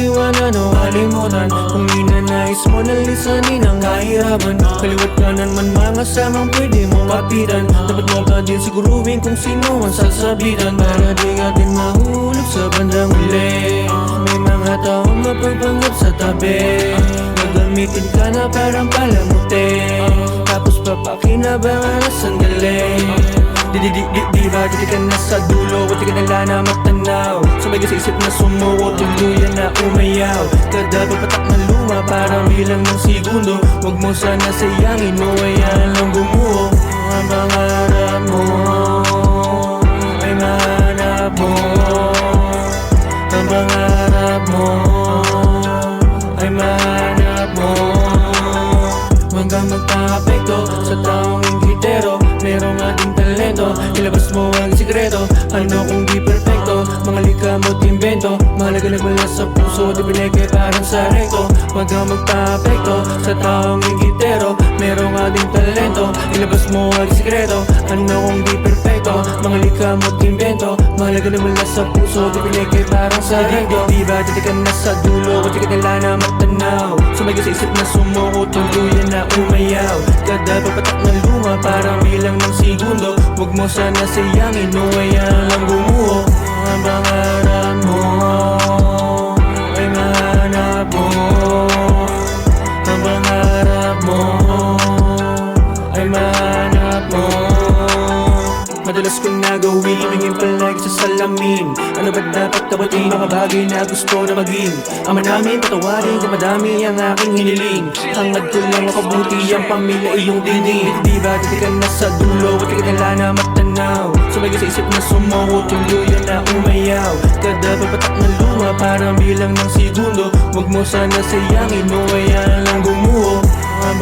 iwanan o kalimutan. Kung ninanais mo na lisanin ang kahirapan, kaliwat kanan man mga samang pwede mong kapitan. Dapat mo ka din siguruhin kung sino ang sasabitan, para di ka din mahulog sa bandang huli. May mga taong mapagpanggap sa tabi, gagamitin ka na parang palamuti, tapos papakinabangan na sandali. Di ba di ka na sa dulo, di ka nala na matanaw, sabay ka sa isip na sumuko, tuluyan na umayaw. Kada papatak ng luma parang bilang ng segundo, wag mo sana sayangin mo, hayaan lang bumuo. Ang pangarap mo ay mahanap mo, ang pangarap mo ay mahanap mo. Huwag kang magpa-apekto sa taong inggitero, merong ating talento, ilabas mo ang sikreto. Ano kung di perfecto, mga likamot imbento, mahalaga nagmula sa puso, di binigay parang sa rekto. Huwag kang magpa-apekto sa taong inggitero, merong ating talento, ilabas mo ang sikreto. Ano kung di perfecto, mga likamot imbento, mahalaga nagmula sa puso, di binigay parang sa rekto. Di ba dito ka na sa dulo, di ka nila na matanaw, sumay ka sa isip na sumuko, tuluyan na umayaw. Kada papatak ng luma parang bilang ng segundo, wag mo sana sayangin o hayaan lang bumuo. Ang pangarap mo ay mahanap mo, ang pangarap mo ay mahanap mo. Madalas kong nagawin, tumingin palagi sa salamin. Ano ba dapat tawatin, mga bagay na gusto na maging ama namin, patawarin kung madami ang aking hiniling. Hangad ko lang makabuti ang pamilya iyong dinig. Di ba di ka na sa dulo, di ka nala na matanaw, sabay ka sa isip na sumuko, tuluyan na umayaw. Kada papatak ng luma parang bilang ng segundo, wag mo sana sayangin o hayaan lang bumuo. Ang